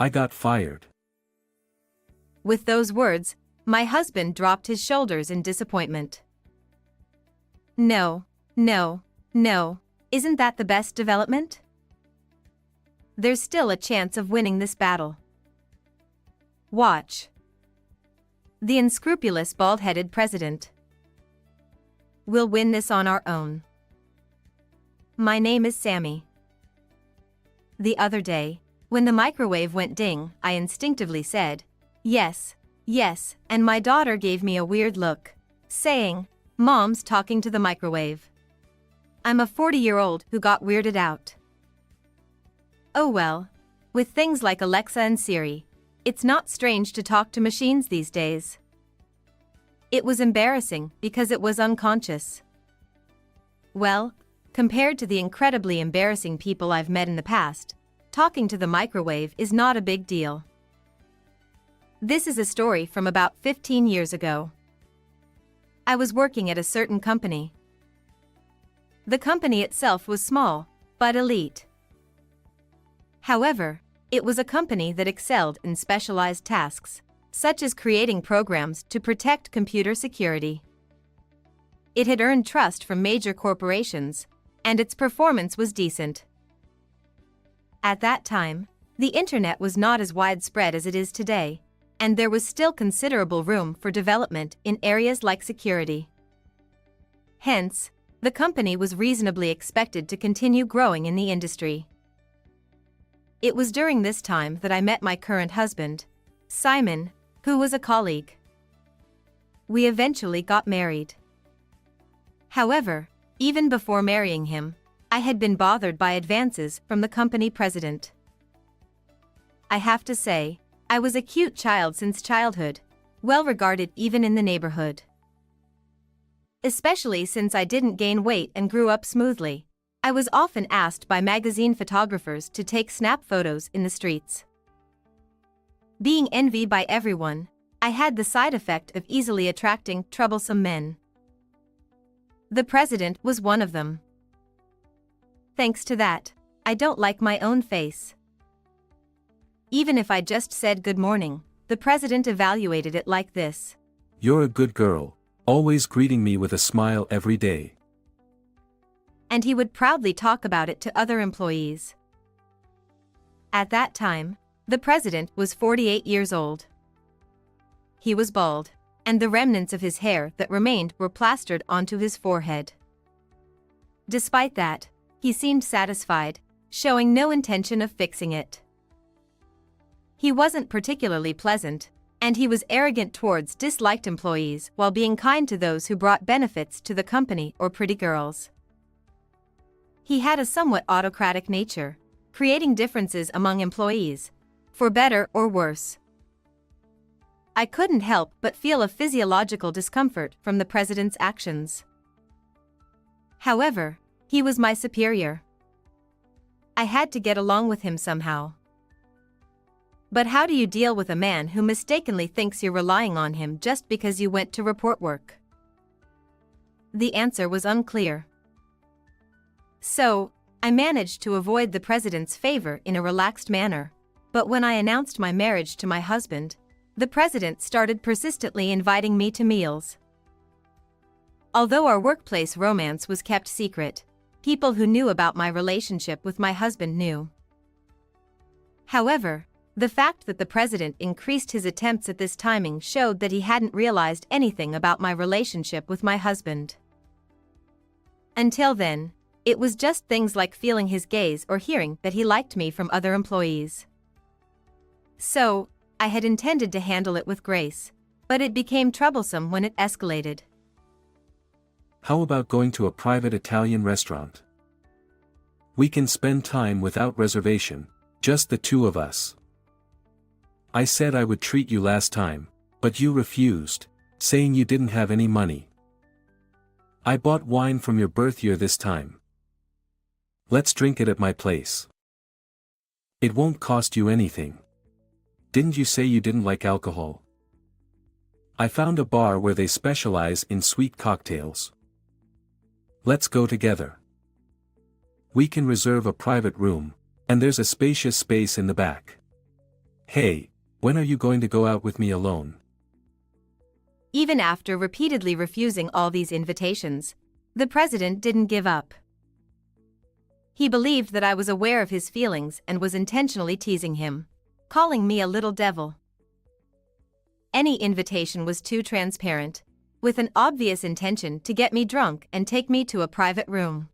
I got fired. With those words, my husband dropped his shoulders in disappointment. No, no, no, isn't that the best development? There's still a chance of winning this battle. Watch. The unscrupulous bald-headed president. We'll win this on our own. My name is Sammy. The other day, when the microwave went ding, I instinctively said, yes, yes, and my daughter gave me a weird look, saying, Mom's talking to the microwave. I'm a 40-year-old who got weirded out. Oh well, with things like Alexa and Siri, it's not strange to talk to machines these days. It was embarrassing because it was unconscious. Well, compared to the incredibly embarrassing people I've met in the past, talking to the microwave is not a big deal. This is a story from about 15 years ago. I was working at a certain company. The company itself was small, but elite. However, it was a company that excelled in specialized tasks, such as creating programs to protect computer security. It had earned trust from major corporations, and its performance was decent. At that time, the internet was not as widespread as it is today, and there was still considerable room for development in areas like security. Hence, the company was reasonably expected to continue growing in the industry. It was during this time that I met my current husband, Simon, who was a colleague. We eventually got married. However, even before marrying him, I had been bothered by advances from the company president. I have to say, I was a cute child since childhood, well regarded even in the neighborhood. Especially since I didn't gain weight and grew up smoothly, I was often asked by magazine photographers to take snap photos in the streets. Being envied by everyone, I had the side effect of easily attracting troublesome men. The president was one of them. Thanks to that, I don't like my own face. Even if I just said good morning, the president evaluated it like this. You're a good girl, always greeting me with a smile every day. And he would proudly talk about it to other employees. At that time, the president was 48 years old. He was bald, and the remnants of his hair that remained were plastered onto his forehead. Despite that, he seemed satisfied, showing no intention of fixing it. He wasn't particularly pleasant, and he was arrogant towards disliked employees while being kind to those who brought benefits to the company or pretty girls. He had a somewhat autocratic nature, creating differences among employees, for better or worse. I couldn't help but feel a physiological discomfort from the president's actions. However, he was my superior. I had to get along with him somehow. But how do you deal with a man who mistakenly thinks you're relying on him just because you went to report work? The answer was unclear. So, I managed to avoid the president's favor in a relaxed manner, but when I announced my marriage to my husband, the president started persistently inviting me to meals. Although our workplace romance was kept secret, people who knew about my relationship with my husband knew. However, the fact that the president increased his attempts at this timing showed that he hadn't realized anything about my relationship with my husband. Until then, it was just things like feeling his gaze or hearing that he liked me from other employees. So, I had intended to handle it with grace, but it became troublesome when it escalated. How about going to a private Italian restaurant? We can spend time without reservation, just the two of us. I said I would treat you last time, but you refused, saying you didn't have any money. I bought wine from your birth year this time. Let's drink it at my place. It won't cost you anything. Didn't you say you didn't like alcohol? I found a bar where they specialize in sweet cocktails. Let's go together. We can reserve a private room, and there's a spacious space in the back. Hey, when are you going to go out with me alone? Even after repeatedly refusing all these invitations, the president didn't give up. He believed that I was aware of his feelings and was intentionally teasing him, calling me a little devil. Any invitation was too transparent, with an obvious intention to get me drunk and take me to a private room.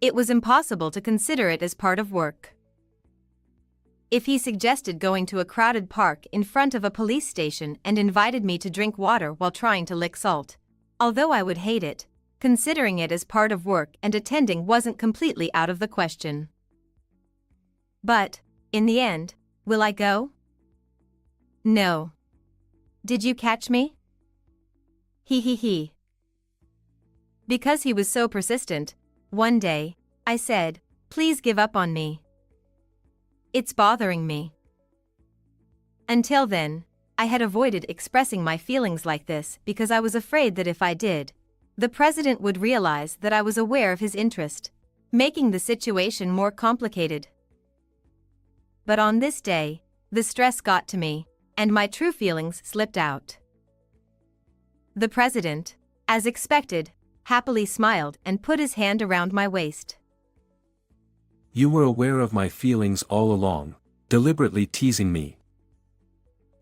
It was impossible to consider it as part of work. If he suggested going to a crowded park in front of a police station and invited me to drink water while trying to lick salt, although I would hate it, considering it as part of work and attending wasn't completely out of the question. But, in the end, will I go? No. Did you catch me? He. Because he was so persistent, one day, I said, "Please give up on me. It's bothering me." Until then, I had avoided expressing my feelings like this because I was afraid that if I did, the president would realize that I was aware of his interest, making the situation more complicated. But on this day, the stress got to me, and my true feelings slipped out. The president, as expected, happily smiled and put his hand around my waist. You were aware of my feelings all along, deliberately teasing me.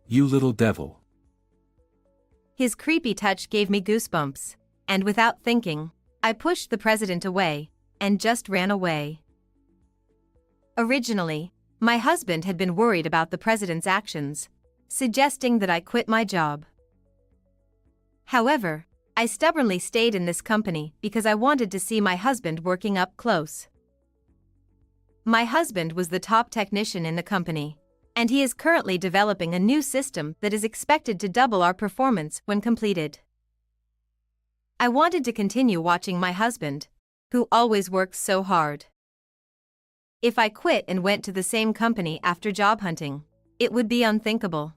You little devil. His creepy touch gave me goosebumps, and without thinking, I pushed the president away, and just ran away. Originally, my husband had been worried about the president's actions, suggesting that I quit my job. However, I stubbornly stayed in this company because I wanted to see my husband working up close. My husband was the top technician in the company, and he is currently developing a new system that is expected to double our performance when completed. I wanted to continue watching my husband, who always works so hard. If I quit and went to the same company after job hunting, it would be unthinkable.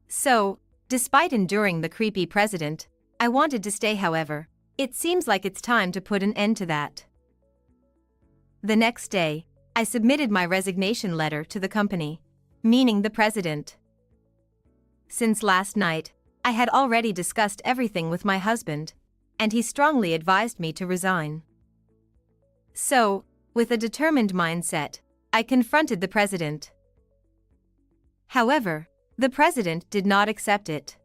So, despite enduring the creepy president, I wanted to stay. However, it seems like it's time to put an end to that. The next day, I submitted my resignation letter to the company, meaning the president. Since last night, I had already discussed everything with my husband, and he strongly advised me to resign. So, with a determined mindset, I confronted the president. However, the president did not accept it.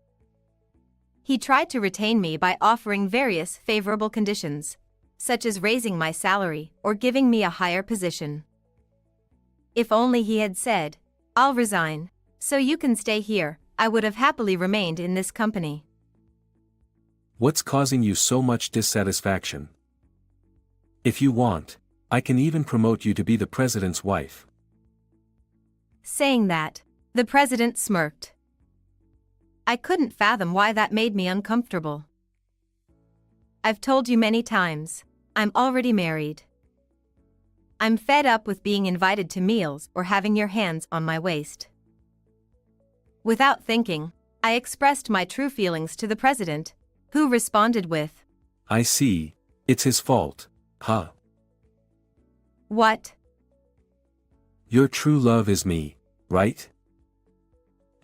He tried to retain me by offering various favorable conditions, such as raising my salary or giving me a higher position. If only he had said, "I'll resign, so you can stay here," I would have happily remained in this company. What's causing you so much dissatisfaction? If you want, I can even promote you to be the president's wife. Saying that, the president smirked. I couldn't fathom why that made me uncomfortable. I've told you many times, I'm already married. I'm fed up with being invited to meals or having your hands on my waist. Without thinking, I expressed my true feelings to the president, who responded with, I see, it's his fault, huh? What? Your true love is me, right?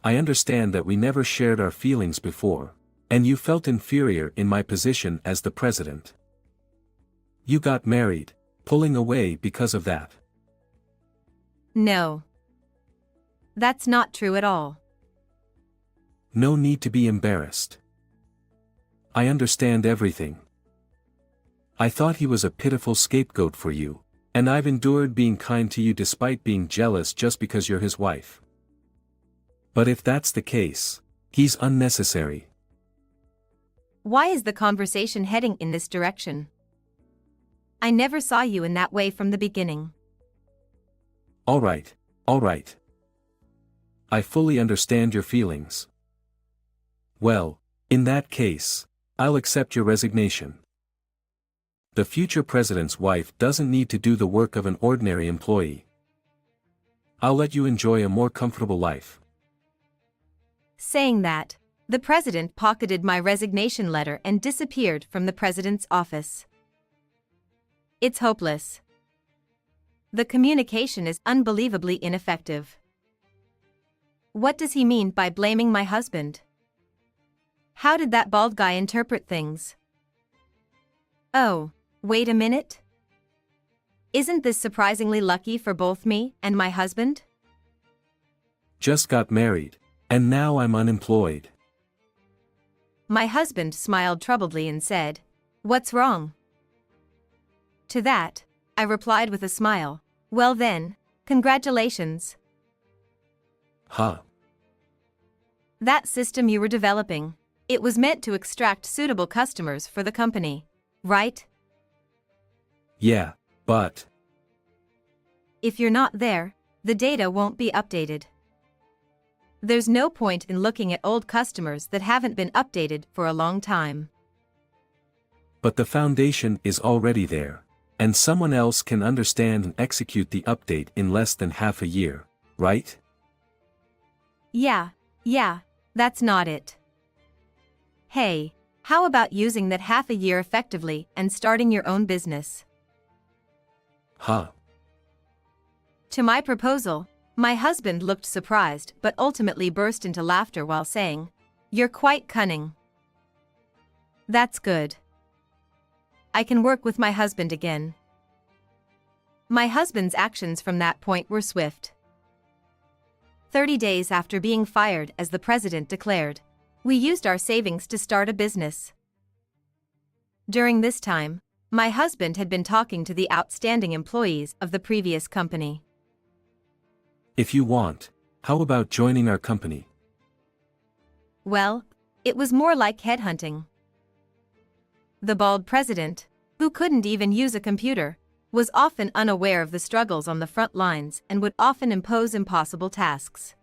I understand that we never shared our feelings before, and you felt inferior in my position as the president. You got married, pulling away because of that. No. That's not true at all. No need to be embarrassed. I understand everything. I thought he was a pitiful scapegoat for you, and I've endured being kind to you despite being jealous just because you're his wife. But if that's the case, he's unnecessary. Why is the conversation heading in this direction? I never saw you in that way from the beginning. All right. I fully understand your feelings. Well, in that case, I'll accept your resignation. The future president's wife doesn't need to do the work of an ordinary employee. I'll let you enjoy a more comfortable life. Saying that, the president pocketed my resignation letter and disappeared from the president's office. It's hopeless. The communication is unbelievably ineffective. What does he mean by blaming my husband? How did that bald guy interpret things? Oh, wait a minute. Isn't this surprisingly lucky for both me and my husband? Just got married, and now I'm unemployed. My husband smiled troubledly and said, "What's wrong?" To that, I replied with a smile, "Well then, congratulations. Huh. That system you were developing, it was meant to extract suitable customers for the company, right? Yeah, but If you're not there, the data won't be updated. There's no point in looking at old customers that haven't been updated for a long time. the foundation is already there, and someone else can understand and execute the update in less than half a year, right? Yeah, that's not it. Hey, how about using that half a year effectively and starting your own business? Huh. To my proposal, my husband looked surprised but ultimately burst into laughter while saying, "You're quite cunning." That's good. I can work with my husband again. My husband's actions from that point were swift. 30 days after being fired as the president declared, we used our savings to start a business. During this time, my husband had been talking to the outstanding employees of the previous company. If you want, how about joining our company? Well, it was more like headhunting. The bald president, who couldn't even use a computer, was often unaware of the struggles on the front lines and would often impose impossible tasks.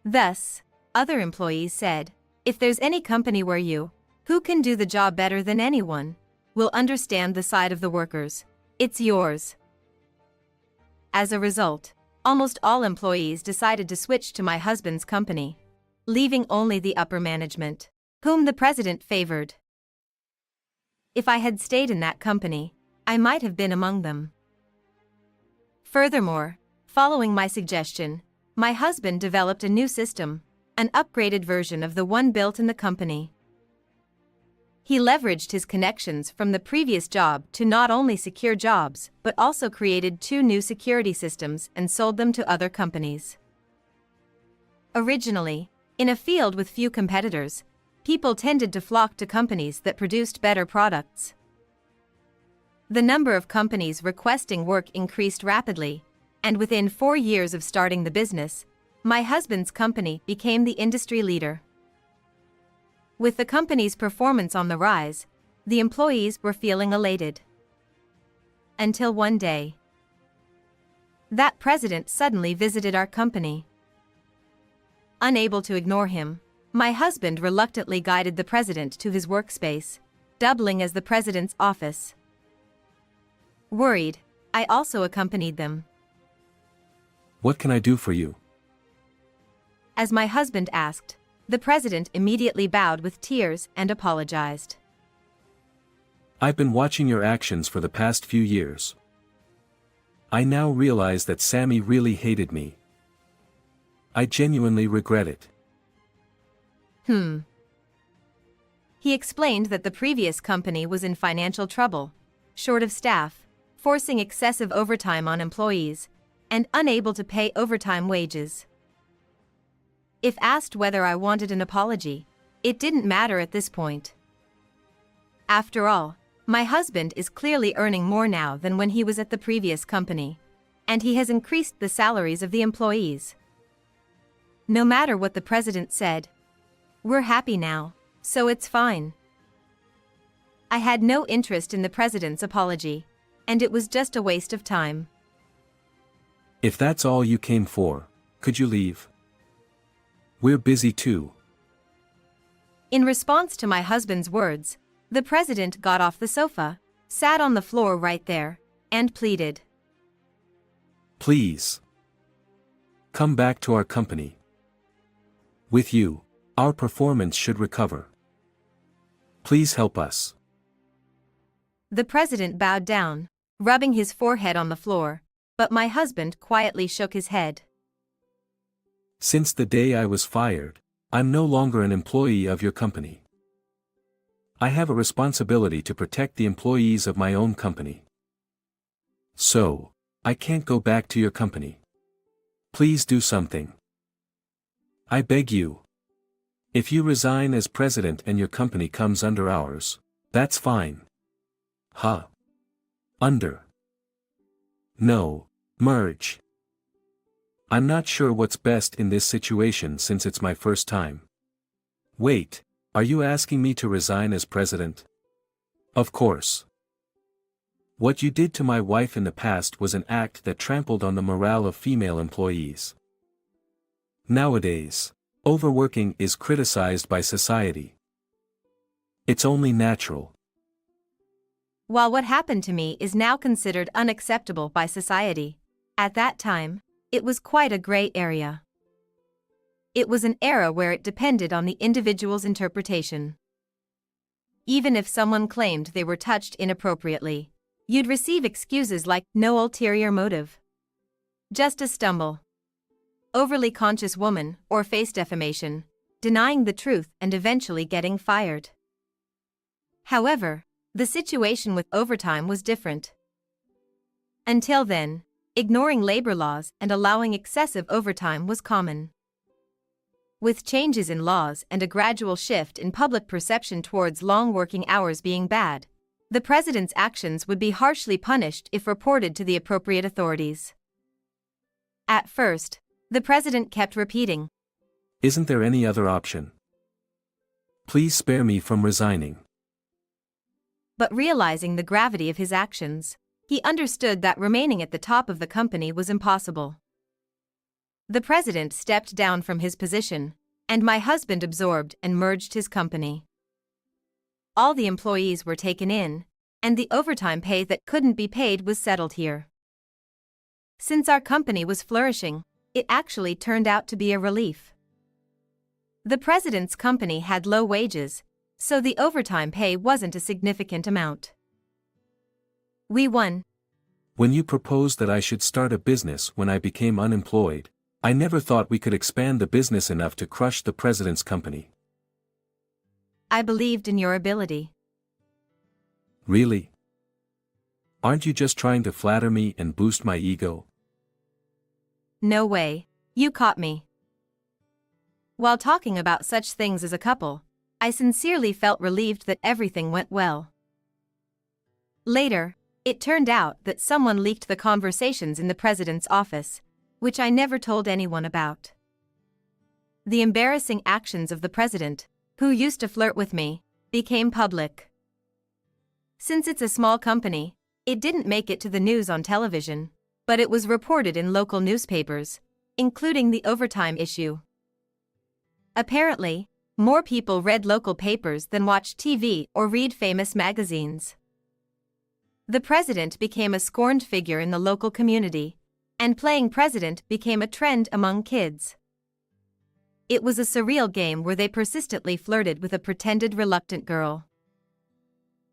Thus, other employees said, "If there's any company where you, who can do the job better than anyone, will understand the side of the workers, it's yours." As a result, almost all employees decided to switch to my husband's company, leaving only the upper management, whom the president favored. If I had stayed in that company, I might have been among them. Furthermore, following my suggestion, my husband developed a new system, an upgraded version of the one built in the company. He leveraged his connections from the previous job to not only secure jobs but also created 2 new security systems and sold them to other companies. Originally, in a field with few competitors, people tended to flock to companies that produced better products. The number of companies requesting work increased rapidly, and within 4 years of starting the business, my husband's company became the industry leader. With the company's performance on the rise, the employees were feeling elated. Until one day, that president suddenly visited our company. Unable to ignore him, my husband reluctantly guided the president to his workspace, doubling as the president's office. Worried, I also accompanied them. What can I do for you? As my husband asked, the president immediately bowed with tears and apologized. I've been watching your actions for the past few years. I now realize that Sammy really hated me. I genuinely regret it. He explained that the previous company was in financial trouble, short of staff, forcing excessive overtime on employees, and unable to pay overtime wages. If asked whether I wanted an apology, it didn't matter at this point. After all, my husband is clearly earning more now than when he was at the previous company, and he has increased the salaries of the employees. No matter what the president said, we're happy now, so it's fine. I had no interest in the president's apology, and it was just a waste of time. If that's all you came for, could you leave? We're busy too. In response to my husband's words, the president got off the sofa, sat on the floor right there, and pleaded. Please. Come back to our company. With you, our performance should recover. Please help us. The president bowed down, rubbing his forehead on the floor, but my husband quietly shook his head. Since the day I was fired, I'm no longer an employee of your company. I have a responsibility to protect the employees of my own company. So, I can't go back to your company. Please do something. I beg you. If you resign as president and your company comes under ours, that's fine. Huh? Under. No, merge. I'm not sure what's best in this situation since it's my first time. Wait, are you asking me to resign as president? Of course. What you did to my wife in the past was an act that trampled on the morale of female employees. Nowadays, overworking is criticized by society. It's only natural. While what happened to me is now considered unacceptable by society, at that time, it was quite a gray area. It was an era where it depended on the individual's interpretation. Even if someone claimed they were touched inappropriately, you'd receive excuses like no ulterior motive. Just a stumble. Overly conscious woman, or face defamation, denying the truth and eventually getting fired. However, the situation with overtime was different. Until then, ignoring labor laws and allowing excessive overtime was common. With changes in laws and a gradual shift in public perception towards long working hours being bad, the president's actions would be harshly punished if reported to the appropriate authorities. At first, the president kept repeating, "Isn't there any other option? Please spare me from resigning." But realizing the gravity of his actions, he understood that remaining at the top of the company was impossible. The president stepped down from his position, and my husband absorbed and merged his company. All the employees were taken in, and the overtime pay that couldn't be paid was settled here. Since our company was flourishing, it actually turned out to be a relief. The president's company had low wages, so the overtime pay wasn't a significant amount. We won. When you proposed that I should start a business when I became unemployed, I never thought we could expand the business enough to crush the president's company. I believed in your ability. Really? Aren't you just trying to flatter me and boost my ego? No way, you caught me. While talking about such things as a couple, I sincerely felt relieved that everything went well. Later, it turned out that someone leaked the conversations in the president's office, which I never told anyone about. The embarrassing actions of the president, who used to flirt with me, became public. Since it's a small company, it didn't make it to the news on television, but it was reported in local newspapers, including the overtime issue. Apparently, more people read local papers than watched TV or read famous magazines. The president became a scorned figure in the local community, and playing president became a trend among kids. It was a surreal game where they persistently flirted with a pretended reluctant girl.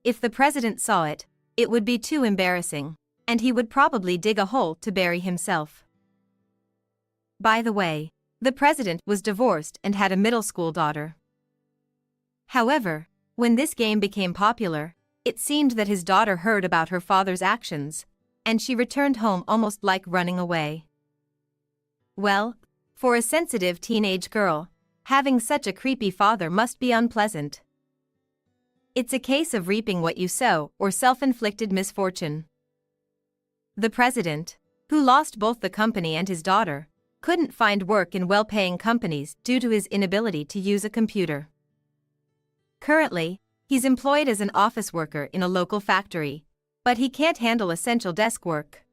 If the president saw it, it would be too embarrassing, and he would probably dig a hole to bury himself. By the way, the president was divorced and had a middle school daughter. However, when this game became popular, it seemed that his daughter heard about her father's actions, and she returned home almost like running away. Well, for a sensitive teenage girl, having such a creepy father must be unpleasant. It's a case of reaping what you sow or self-inflicted misfortune. The president, who lost both the company and his daughter, couldn't find work in well-paying companies due to his inability to use a computer. Currently, he's employed as an office worker in a local factory, but he can't handle essential desk work.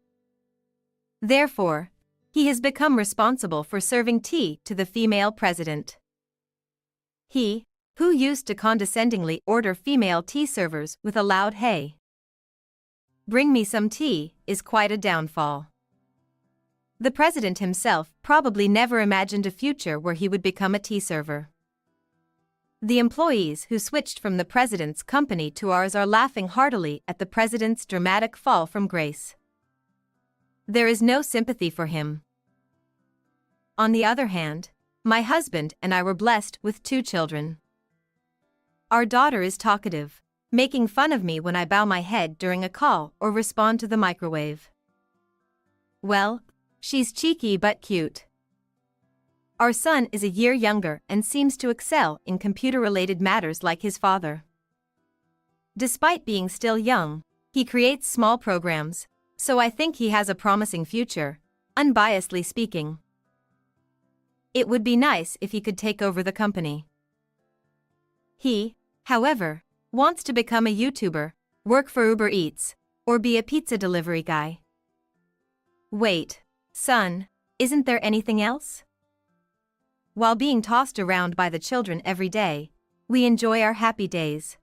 Therefore, he has become responsible for serving tea to the female president. He, who used to condescendingly order female tea servers with a loud "Hey, bring me some tea," is quite a downfall. The president himself probably never imagined a future where he would become a tea server. The employees who switched from the president's company to ours are laughing heartily at the president's dramatic fall from grace. There is no sympathy for him. On the other hand, My husband and I were blessed with 2 children. Our daughter is talkative, making fun of me when I bow my head during a call or respond to the microwave. Well, she's cheeky but cute. Our son is a year younger and seems to excel in computer-related matters like his father. Despite being still young, he creates small programs, so I think he has a promising future, unbiasedly speaking. It would be nice if he could take over the company. He, however, wants to become a YouTuber, work for Uber Eats, or be a pizza delivery guy. Wait, son, isn't there anything else? While being tossed around by the children every day, we enjoy our happy days.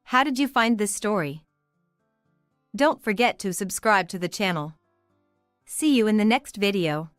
How did you find this story? Don't forget to subscribe to the channel. See you in the next video.